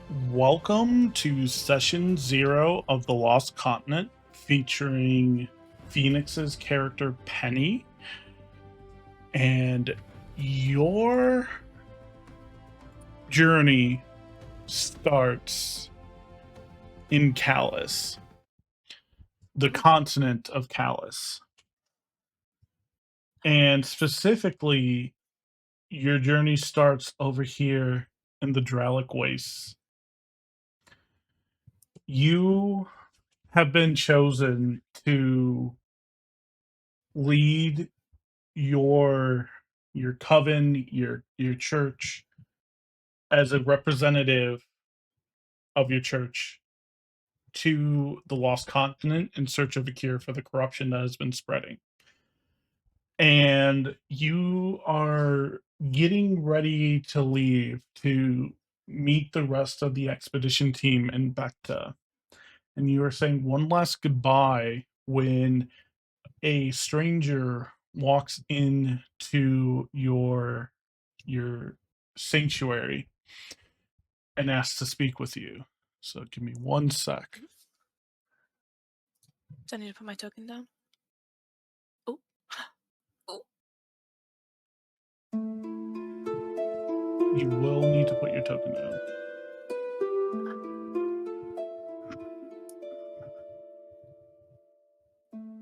Welcome to session 0 of The Lost Continent, featuring Phoenix's character Penny. And your journey starts in Callus, the continent of Callus. And specifically, your journey starts over here in the Dralic Wastes. You have been chosen to lead your coven, your church, as a representative of your church to the Lost Continent in search of a cure for the corruption that has been spreading. And you are getting ready to leave to meet the rest of the expedition team in Bacta. And you are saying one last goodbye when a stranger walks into your sanctuary and asks to speak with you. So give me 1 sec. Do I need to put my token down? Oh. Oh. You will need to put your token down.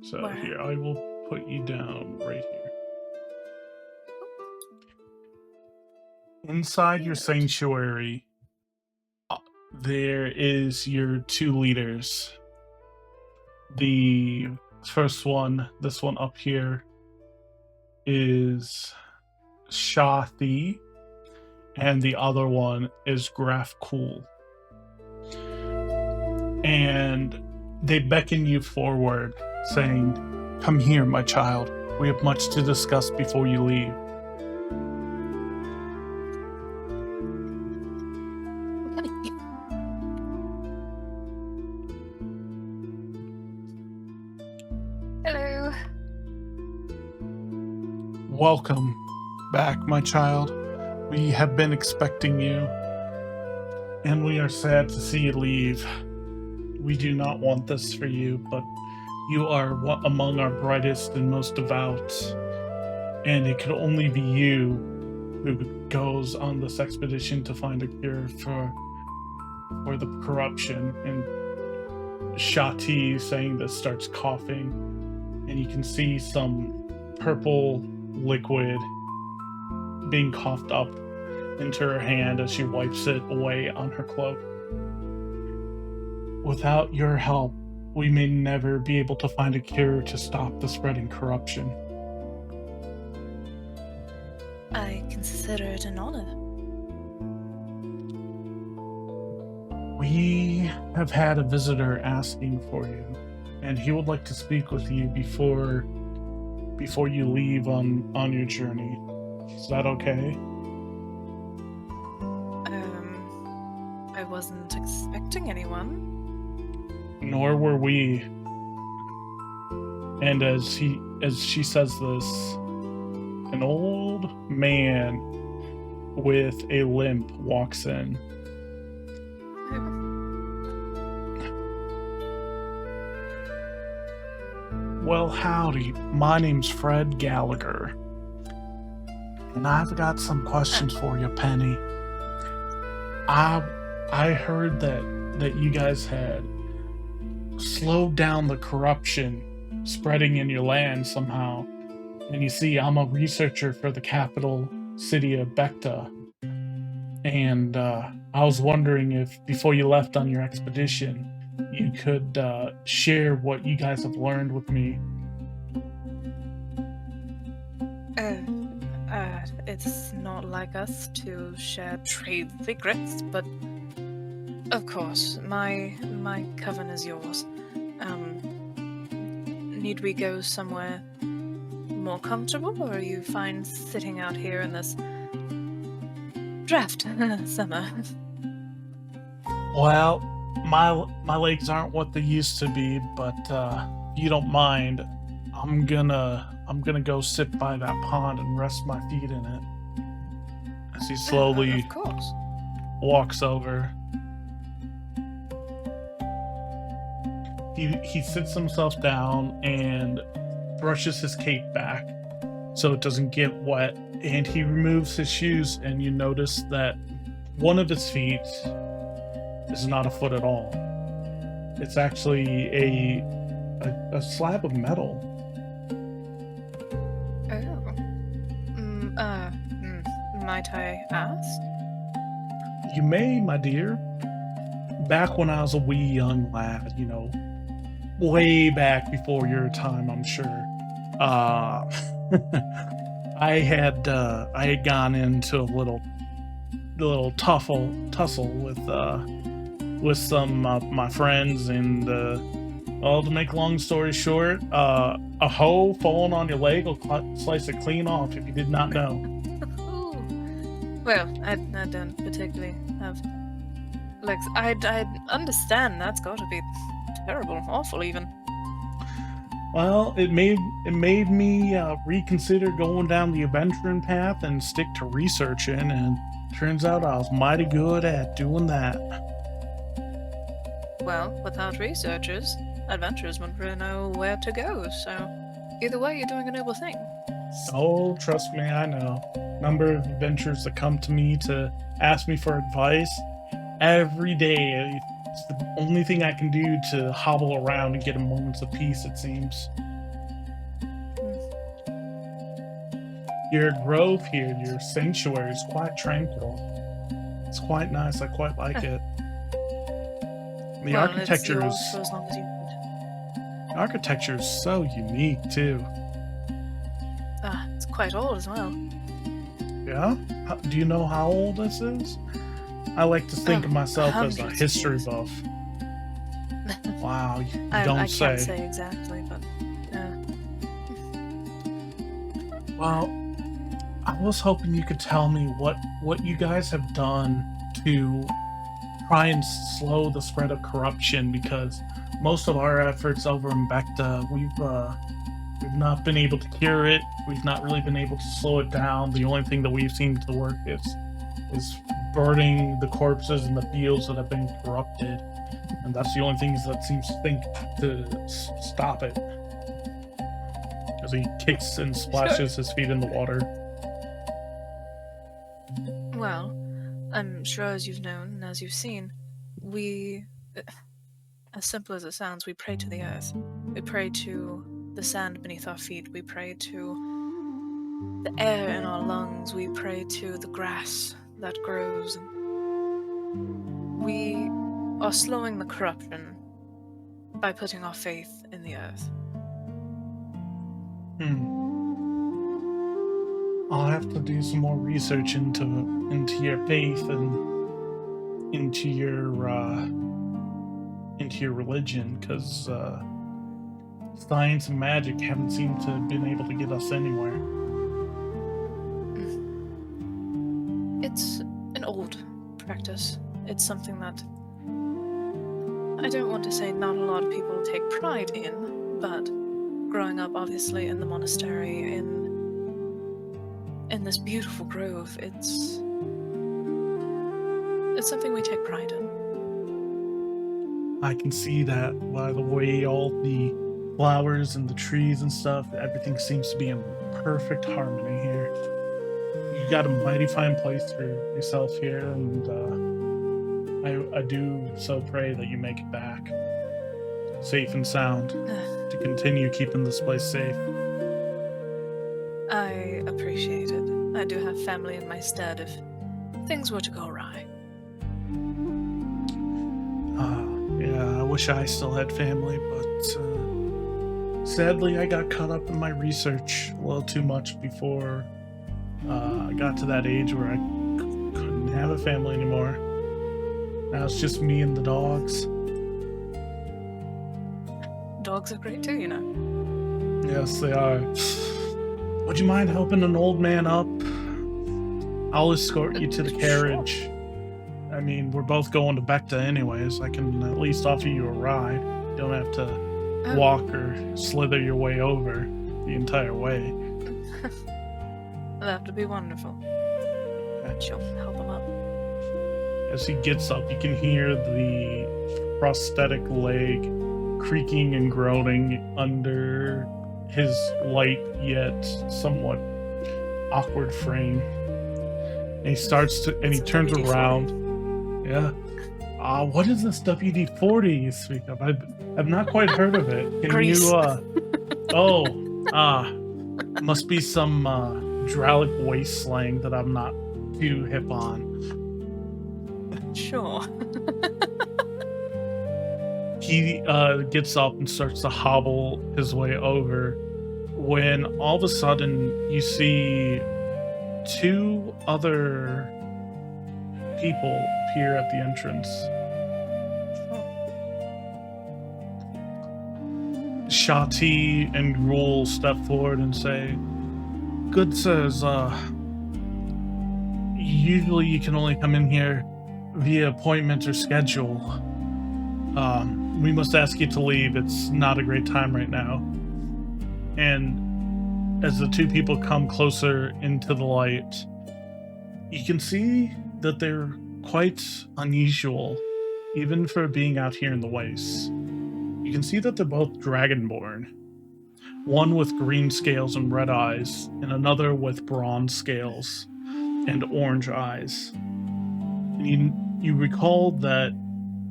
So Where? here, I will put you down right here. Inside your sanctuary, there is your 2 leaders. The first one, this one up here, is Shathi, and the other one is Graf Cool. And they beckon you forward, saying, "Come here, my child. We have much to discuss before you leave." Hello. Welcome back, my child. We have been expecting you, and we are sad to see you leave. We do not want this for you, but you are among our brightest and most devout, and it could only be you who goes on this expedition to find a cure for the corruption. And Shati, saying this, starts coughing, and you can see some purple liquid being coughed up into her hand as she wipes it away on her cloak. Without your help, we may never be able to find a cure to stop the spreading corruption. I consider it an honor. We have had a visitor asking for you, and he would like to speak with you before you leave on your journey. Is that okay? I wasn't expecting anyone. Nor were we. And as she says this, an old man with a limp walks in. Well, howdy. My name's Fred Gallagher, and I've got some questions for you, Penny. I heard that you guys had slowed down the corruption spreading in your land somehow. And you see, I'm a researcher for the capital city of Bacta. And I was wondering if, before you left on your expedition, you could share what you guys have learned with me. It's not like us to share trade secrets, but of course, my coven is yours. Need we go somewhere more comfortable, or are you fine sitting out here in this draft summer? Well, my legs aren't what they used to be, but if you don't mind, I'm gonna go sit by that pond and rest my feet in it. As he slowly Of course. walks over. he sits himself down and brushes his cape back so it doesn't get wet, and he removes his shoes, and you notice that one of his feet is not a foot at all. It's actually a slab of metal. Oh. Might I ask? You may, my dear. Back when I was a wee young lad, way back before your time, I'm sure. I had gone into a little tussle with some of my friends, and well, to make a long story short, a hoe falling on your leg will slice it clean off if you did not know. Well, I don't particularly have legs. I'd understand that's got to be terrible, awful even. Well, it made me reconsider going down the adventuring path and stick to researching, and turns out I was mighty good at doing that. Well, without researchers, adventurers wouldn't really know where to go, so either way, you're doing a noble thing. Oh, trust me, I know. Number of adventurers that come to me to ask me for advice every day. It's the only thing I can do to hobble around and get a moments of peace, it seems. Your grove here, your sanctuary is quite tranquil. It's quite nice. I quite like it. The Well, architecture it's yours is for as long as you need. architecture is so unique too. It's quite old as well. Yeah? Do you know how old this is? I like to think of myself as a hundreds of history years. buff. Wow, you I don't can't say. say exactly, but Well, I was hoping you could tell me what you guys have done to try and slow the spread of corruption, because most of our efforts over in Bacta, we've not been able to cure it. We've not really been able to slow it down. The only thing that we've seen to work is burning the corpses in the fields that have been corrupted, and that's the only things that seems to stop it. As he kicks and splashes his feet in the water. well, I'm sure as you've known and as you've seen, we, as simple as it sounds, we pray to the earth. We pray to the sand beneath our feet. We pray to the air in our lungs. We pray to the grass that grows. We are slowing the corruption by putting our faith in the earth. I'll have to do some more research into your faith and into your religion, because science and magic haven't seemed to have been able to get us anywhere. It's an old practice. It's something that I don't want to say not a lot of people take pride in, but growing up obviously in the monastery, in this beautiful grove, it's something we take pride in. I can see that by the way all the flowers and the trees and stuff, everything seems to be in perfect harmony here. You got a mighty fine place for yourself here, and I do so pray that you make it back safe and sound to continue keeping this place safe. I appreciate it. I do have family in my stead if things were to go awry. Yeah, I wish I still had family, but sadly I got caught up in my research a little too much before I got to that age where I couldn't have a family anymore. Now it's just me and the dogs. Dogs are great too, you know. Yes, they are. Would you mind helping an old man up? I'll escort you to the carriage. I mean, we're both going to Bacta anyways. I can at least offer you a ride. You don't have to walk or slither your way over the entire way. That would be wonderful. Okay. She'll help him up. As he gets up, you can hear the prosthetic leg creaking and groaning under his light yet somewhat awkward frame. And he starts to, and he turns WD-40. around. Yeah. What is this WD-40 you speak of? I've not quite heard of it. Can Grease. Must be some Dralic waste slang that I'm not too hip on. Sure. He gets up and starts to hobble his way over when all of a sudden you see two other people appear at the entrance. Shati and Gruul step forward and say, "Good sirs, usually you can only come in here via appointment or schedule. We must ask you to leave. It's not a great time right now." And as the two people come closer into the light, you can see that they're quite unusual, even for being out here in the wastes. You can see that they're both Dragonborn. One with green scales and red eyes, and another with bronze scales and orange eyes. And you recall that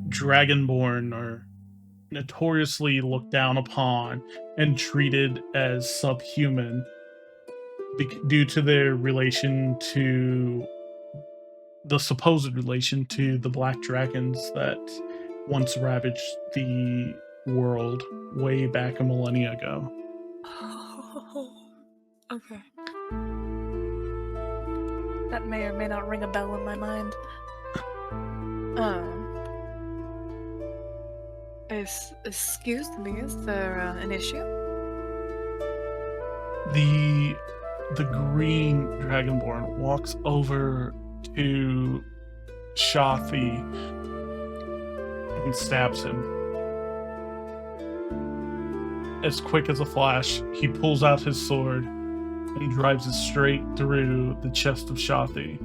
Dragonborn are notoriously looked down upon and treated as subhuman due to their relation to the supposed relation to the black dragons that once ravaged the world way back a millennia ago. Okay. That may or may not ring a bell in my mind. Excuse me, is there an issue? The green Dragonborn walks over to Shathi and stabs him. As quick as a flash, he pulls out his sword and drives it straight through the chest of Shathi.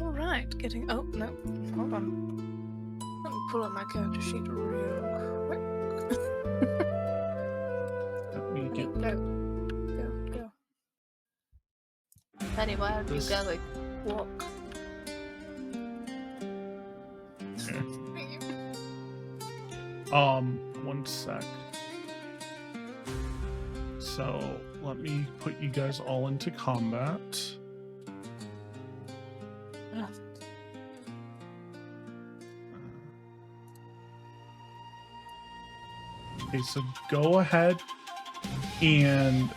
Alright, oh, no, hold on. Let me pull up my character sheet real quick. Go. Penny, why have you got like walk? One sec. So let me put you guys all into combat. Okay, so go ahead and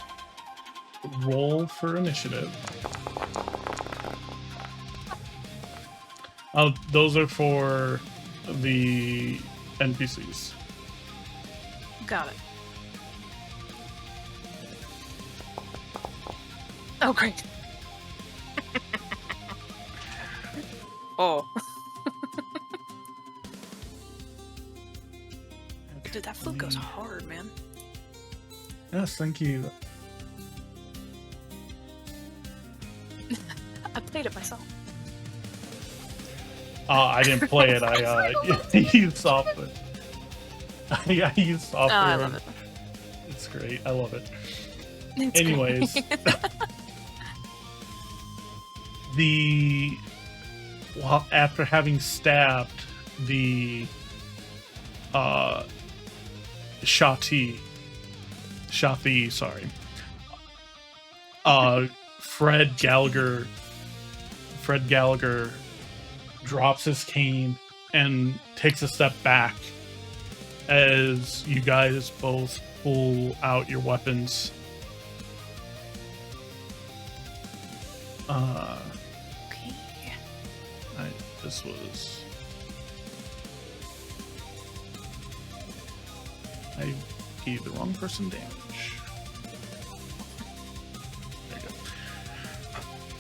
roll for initiative. Oh, those are for the NPCs. Got it. Oh, great. Oh. Dude, that flute goes hard, man. Yes, thank you. I played it myself. I didn't play it. I used software. I used software. Oh, I love it. It's great. I love it. It's Anyways, great. After having stabbed the Shathi, sorry. Fred Gallagher drops his cane and takes a step back as you guys both pull out your weapons. Okay. I gave the wrong person damage. There you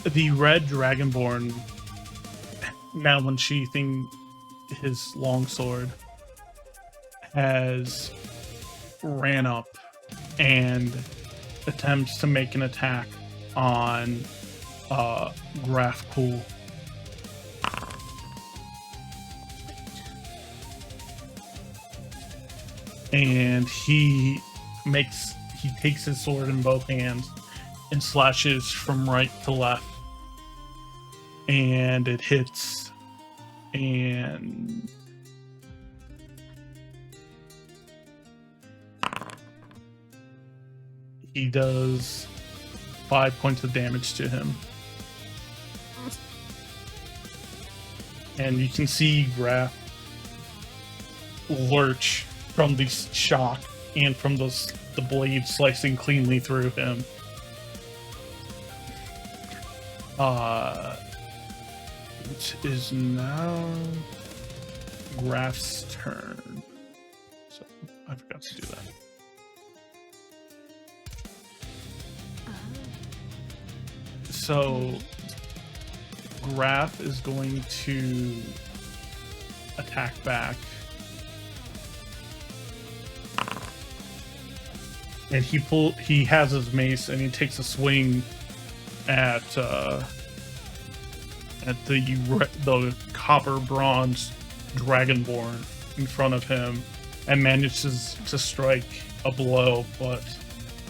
go. The red Dragonborn, now unsheathing his longsword, has ran up and attempts to make an attack on Graf Cool. and he takes his sword in both hands and slashes from right to left, and it hits, and he does 5 points of damage to him. And you can see Graf lurch from the shock and from the blade slicing cleanly through him. It is now Graf's turn. So I forgot to do that. So Graf is going to attack back. And he has his mace and he takes a swing at the copper bronze dragonborn in front of him and manages to strike a blow, but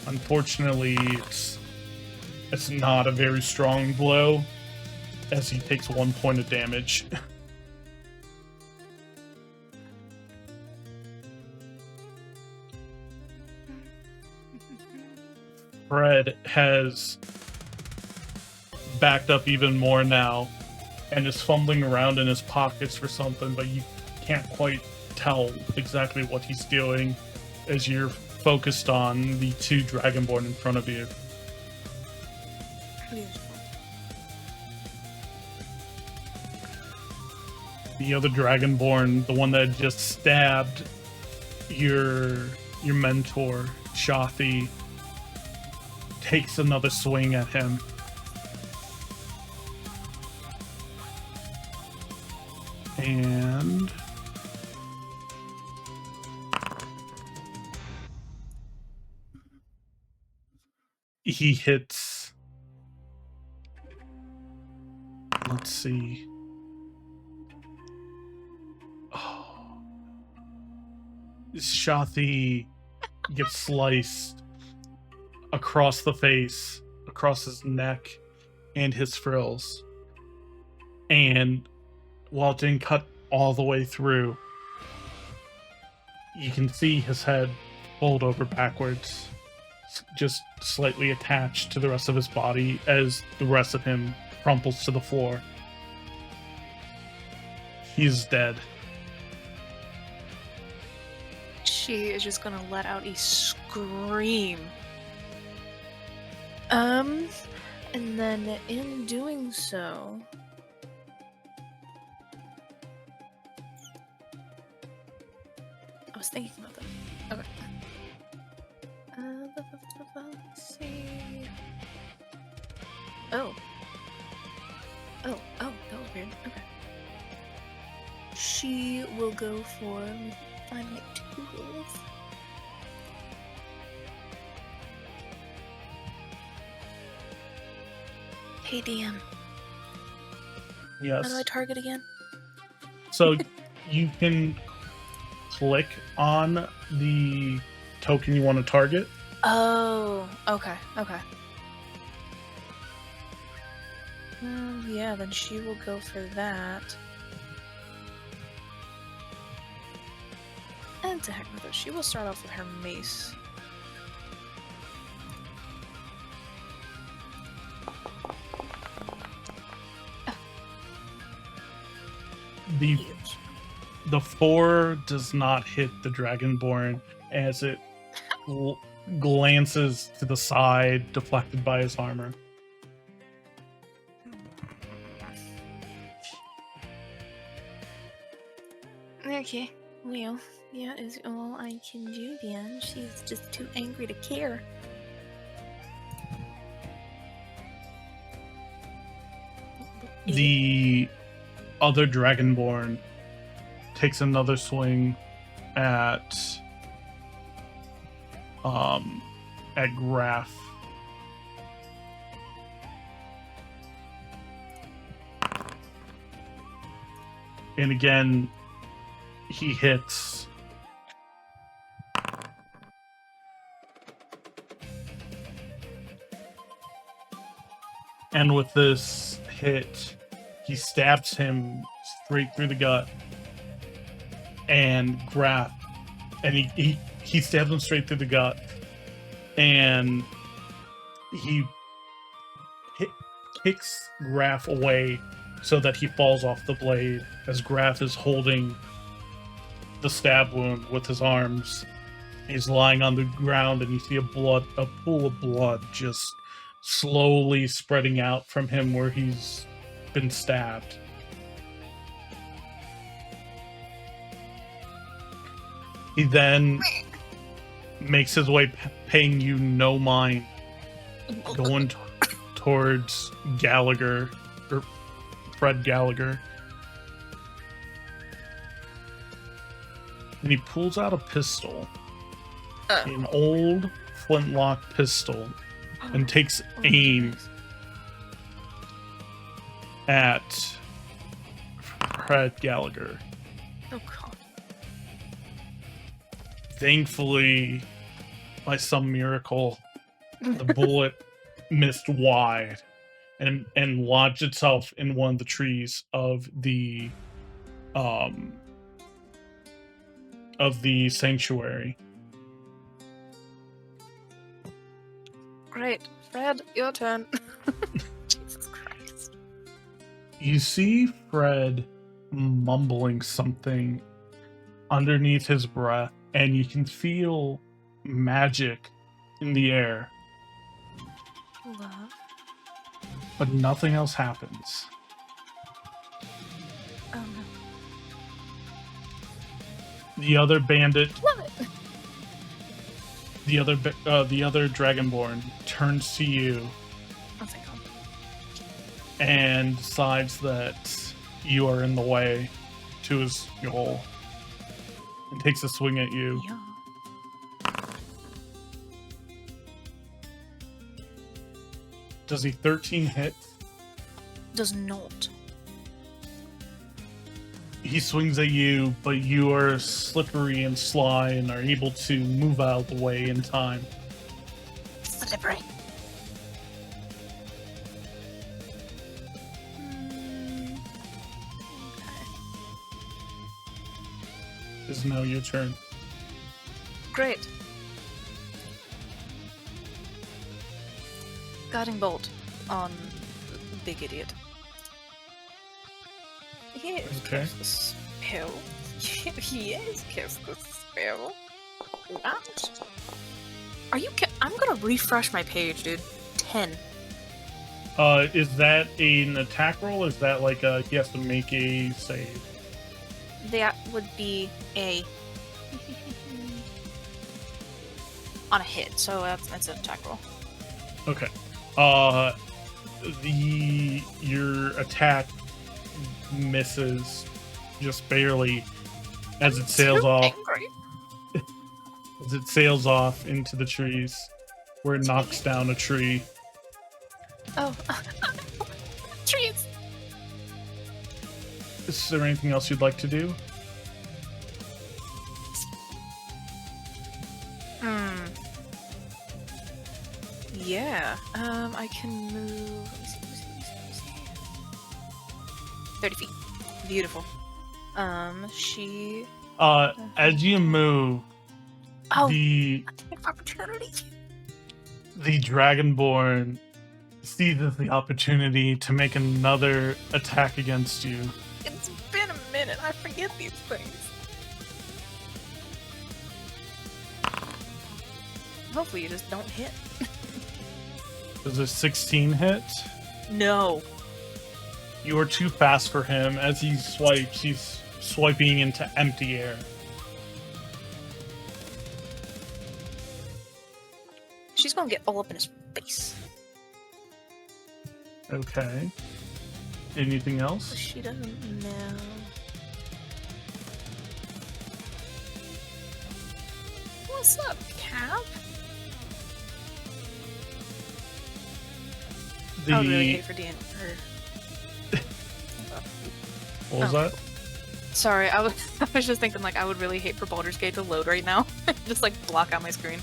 unfortunately it's not a very strong blow, as he takes 1 point of damage. Fred has backed up even more now and is fumbling around in his pockets for something, but you can't quite tell exactly what he's doing as you're focused on the 2 dragonborn in front of you. Beautiful. The other dragonborn, the one that just stabbed your mentor, Shathi, takes another swing at him. And he hits. Let's see. Oh. Shathi gets sliced across the face, across his neck, and his frills. And while it didn't cut all the way through, you can see his head fold over backwards, just slightly attached to the rest of his body as the rest of him crumples to the floor. He's dead. She is just gonna let out a scream. And then in doing so, I was thinking about that. Okay. Let's see. Oh, that was weird. Okay. She will go for, let me find my tools. Hey DM, Yes. how do I target again? So you can click on the token you want to target. Oh, okay. Yeah, then she will go for that. And to heck with it, she will start off with her mace. The 4 does not hit the Dragonborn as it glances to the side, deflected by his armor. Okay, well, that is all I can do then. She's just too angry to care. The other Dragonborn takes another swing at Graf. And again, he hits And with this hit, he stabs him straight through the gut. And Graf, and he stabs him straight through the gut. And he kicks Graf away so that he falls off the blade as Graf is holding the stab wound with his arms. He's lying on the ground, and you see a pool of blood just slowly spreading out from him where he's been stabbed. He then makes his way, paying you no mind, going towards Gallagher, or Fred Gallagher. And he pulls out a pistol, an old flintlock pistol, and takes aim at Fred Gallagher. Oh god. Thankfully, by some miracle, the bullet missed wide and lodged itself in one of the trees of the sanctuary. Great. Fred, your turn. Jesus Christ. You see Fred mumbling something underneath his breath, and you can feel magic in the air, Love. but nothing else happens. Oh no. The other bandit, Love it. the other Dragonborn turns to you Oh thank god. and decides that you are in the way to his goal and takes a swing at you. Yeah. Does he 13 hit? Does not. He swings at you, but you are slippery and sly and are able to move out of the way in time. Slippery. Okay. It's now your turn. Great. Guiding bolt on big idiot. Yes, Okay. cast the spell. Yes, cast the spell. What? Are you? I'm gonna refresh my page, dude. 10. Is that an attack roll? Is that like he has to make a save? That would be a on a hit, so that's an attack roll. Okay. Your attack misses just barely as it sails So off. angry. As it sails off into the trees, where it knocks down a tree. Oh, trees. Is there anything else you'd like to do? Yeah. I can move. Let me see. 30 feet. Beautiful. She. As you move, Oh, the attack of opportunity. Dragonborn seizes the opportunity to make another attack against you. It's been a minute. I forget these things. Hopefully, you just don't hit. Does a 16 hit? No. You are too fast for him. As he swipes, he's swiping into empty air. She's gonna get all up in his face. Okay. Anything else? She doesn't know. What's up, Cap? The I would really hate for Dan. what was Oh. that? Sorry, I was just thinking like I would really hate for Baldur's Gate to load right now. Just like block out my screen.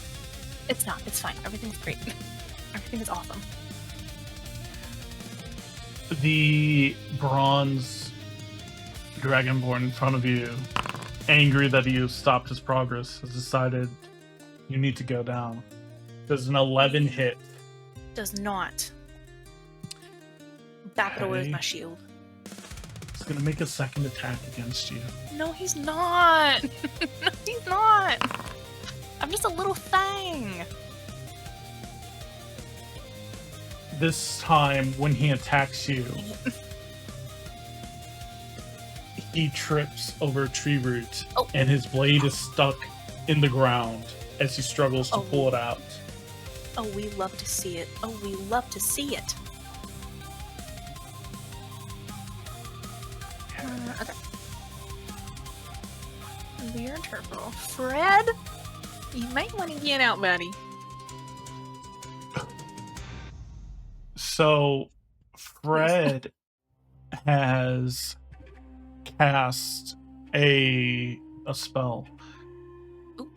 It's not. It's fine. Everything's great. Everything is awesome. The bronze dragonborn in front of you, angry that you stopped his progress, has decided you need to go down. Does an 11 hit? Does not. Bap it away with my shield. He's gonna make a second attack against you. No, he's not. No, he's not. I'm just a little thing. This time, when he attacks you, he trips over a tree root, and his blade is stuck in the ground as he struggles to pull it out. Oh, we love to see it. Oh, we love to see it. Okay. Weird turtle. Fred? You might want to get out, buddy. So, Fred has cast a spell. Ooh.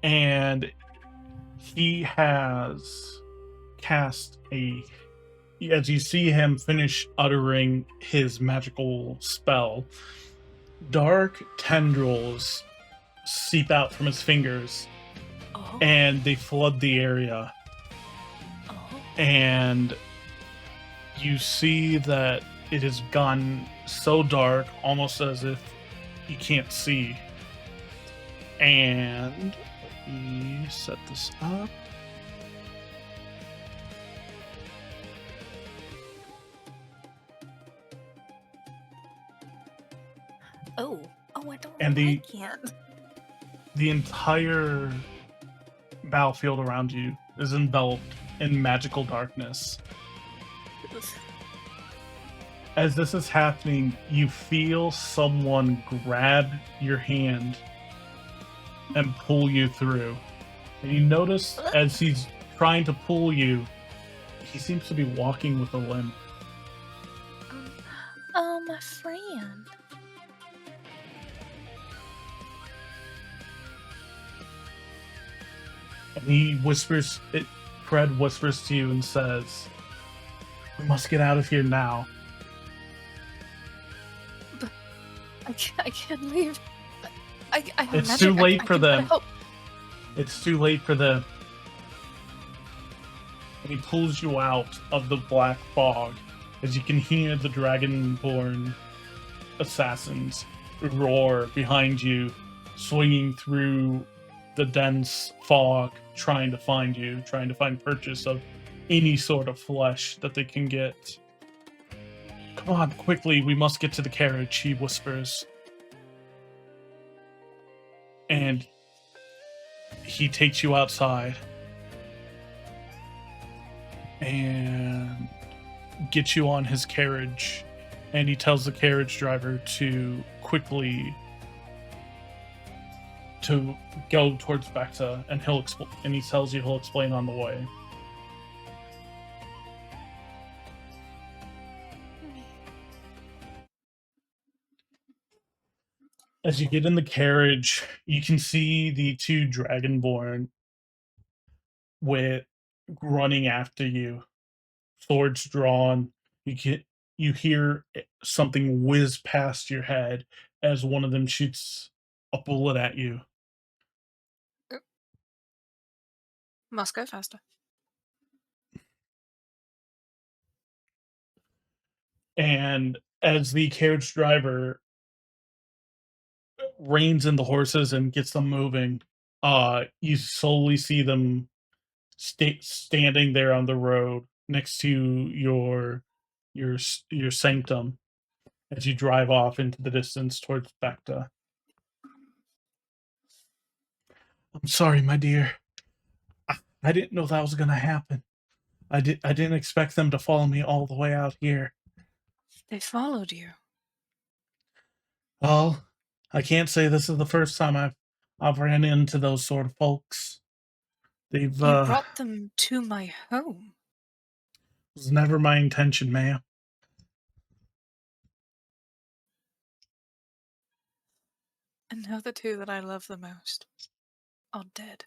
And he has cast as you see him finish uttering his magical spell, dark tendrils seep out from his fingers, and they flood the area. And you see that it has gone so dark, almost as if you can't see. And let me set this up. I don't and like it. The entire battlefield around you is enveloped in magical darkness. As this is happening, you feel someone grab your hand and pull you through. And you notice as he's trying to pull you, he seems to be walking with a limp. Oh, my friend. And he whispers, Fred whispers to you and says, "We must get out of here now." But I can't leave. I have It's magic. too late for them. Help. It's too late for them. And he pulls you out of the black fog as you can hear the dragonborn assassins roar behind you, swinging through the dense fog, trying to find you, trying to find purchase of any sort of flesh that they can get. "Come on, quickly, we must get to the carriage," he whispers. And he takes you outside and gets you on his carriage, and he tells the carriage driver to quickly to go towards Bacta, and he tells you he'll explain on the way. As you get in the carriage, you can see the two dragonborn with running after you, swords drawn. You hear something whiz past your head as one of them shoots a bullet at you. Must go faster. And as the carriage driver reins in the horses and gets them moving, you slowly see them standing there on the road next to your sanctum as you drive off into the distance towards Bacta. "I'm sorry, my dear. I didn't know that was going to happen. I didn't expect them to follow me all the way out here." They followed you. Well, I can't say this is the first time I've ran into those sort of folks. They've You brought them to my home. It was never my intention, ma'am. And now the two that I love the most are dead.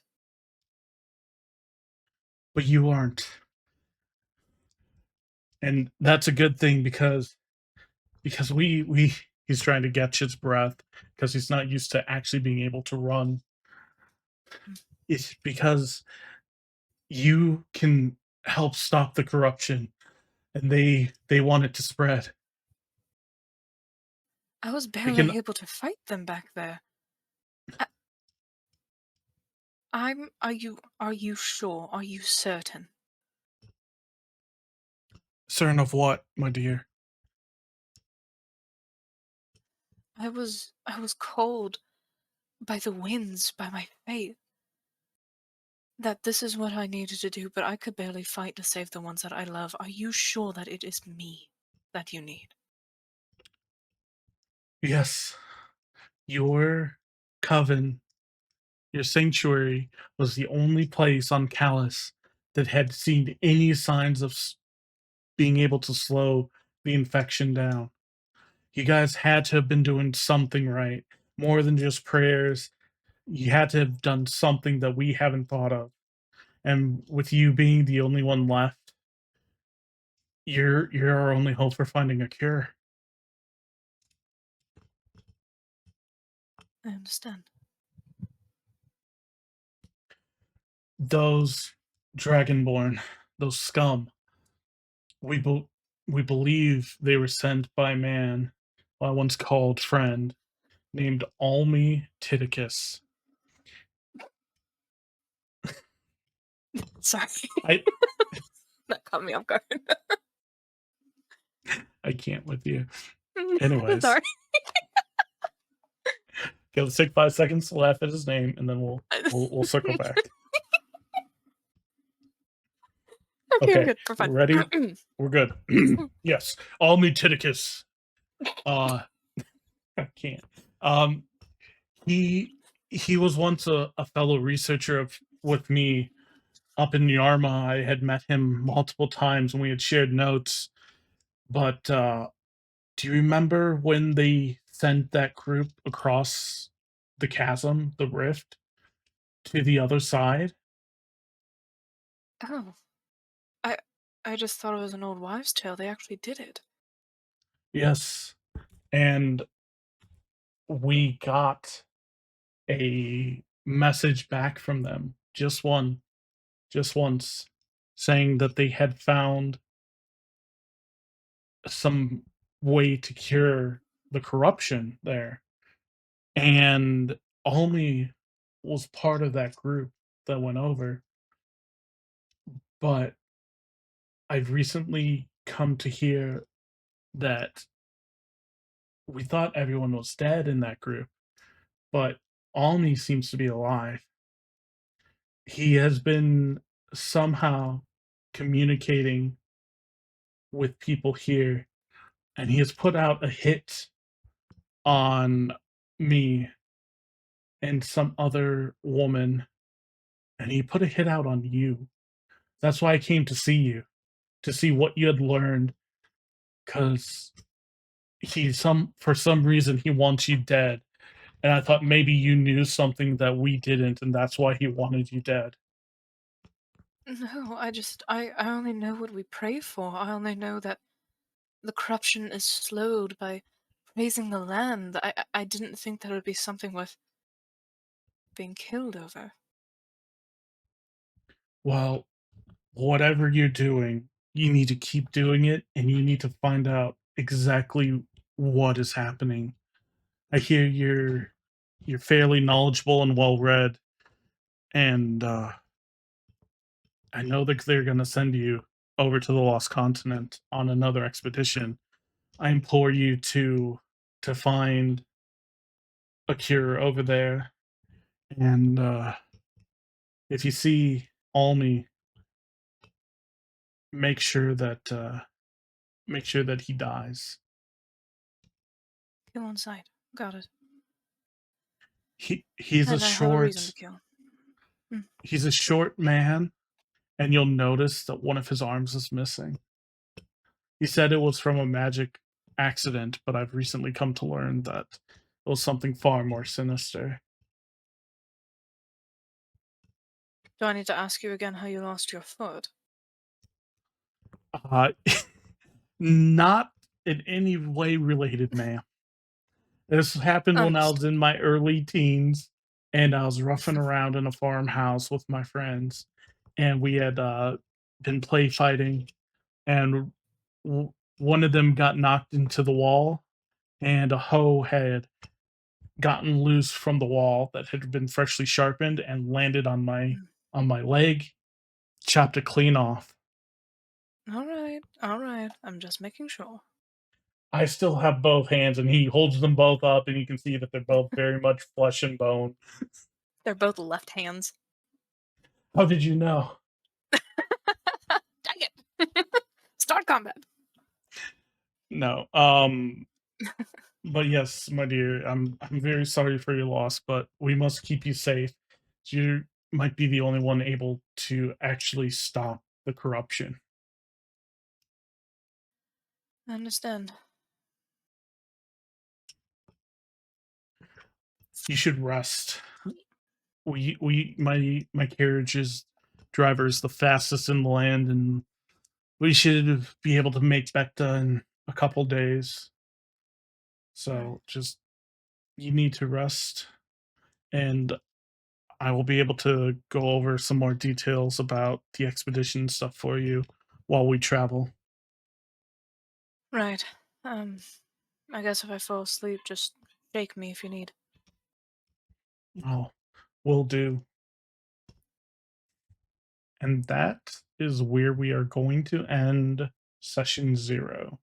But you aren't. and that's a good thing because we he's trying to catch his breath because he's not used to actually being able to run. Mm. It's because you can help stop the corruption, and they want it to spread. I was We can barely able to fight them back there. I, I'm. Are you sure? Are you certain? certain of what, my dear? I was called by the winds, by my fate, that this is what I needed to do, but I could barely fight to save the ones that I love. Are you sure that it is me that you need? Yes, your coven, your sanctuary was the only place on Callus that had seen any signs of being able to slow the infection down. You guys had to have been doing something right, more than just prayers. You had to have done something that we haven't thought of. And with you being the only one left, you're our only hope for finding a cure. I understand. Those dragonborn, those scum, we be- we believe they were sent by man, by once called friend, named Almi Titicus. Sorry, I that caught me off guard. I can't with you. Anyways, Sorry. okay, let's take 5 seconds to laugh at his name, and then we'll circle back. Okay, I'm Okay, good. We're fine. ready? We're good. Yes, Almi Titicus. Uh, I can't. Um, he he was once a fellow researcher with me up in Yarma. I had met him multiple times and we had shared notes. But do you remember when they sent that group across the chasm, the rift, to the other side? Oh, I I just thought it was an old wives' tale. They actually did it. Yes. And we got a message back from them, just once, saying that they had found some way to cure the corruption there. And Almi was part of that group that went over. But I've recently come to hear that we thought everyone was dead in that group, but Almi seems to be alive. He has been somehow communicating with people here, and he has put out a hit on me and some other woman, and he put a hit out on you. That's why I came to see you, to see what you had learned, because he some for some reason he wants you dead. And I thought maybe you knew something that we didn't, and that's why he wanted you dead. No, I only know what we pray for. I only know that the corruption is slowed by praising the land. I didn't think that would be something worth being killed over. Well, whatever you're doing, you need to keep doing it, and you need to find out exactly what is happening. I hear you're fairly knowledgeable and well read, and I know that they're going to send you over to the Lost Continent on another expedition. I implore you to find a cure over there, and if you see Almi, make sure that he dies. Kill inside. Got it. He's a And I have a reason to short kill. Mm. he's a short man, and you'll notice that one of his arms is missing. He said it was from a magic accident, but I've recently come to learn that it was something far more sinister. Do I need to ask you again how you lost your foot? Uh, Not in any way related, ma'am. This happened when I was Understood. in my early teens, and I was roughing around in a farmhouse with my friends, and we had, been play fighting, and one of them got knocked into the wall, and a hoe had gotten loose from the wall that had been freshly sharpened and landed Mm. on my leg, chopped it clean off. All right, all right. I'm just making sure. I still have both hands, and he holds them both up, and you can see that they're both very much flesh and bone. They're both left hands. How did you know? Dang it! Start combat. No. But yes, my dear, I'm very sorry for your loss, but we must keep you safe. You might be the only one able to actually stop the corruption. I understand. You should rest. My carriage's driver is the fastest in the land, and we should be able to make Becta in a couple days. Right. So just you need to rest, and I will be able to go over some more details about the expedition stuff for you while we travel. Right. Um, I guess if I fall asleep, just shake me if you need. Oh, will do. And that is where we are going to end session 0.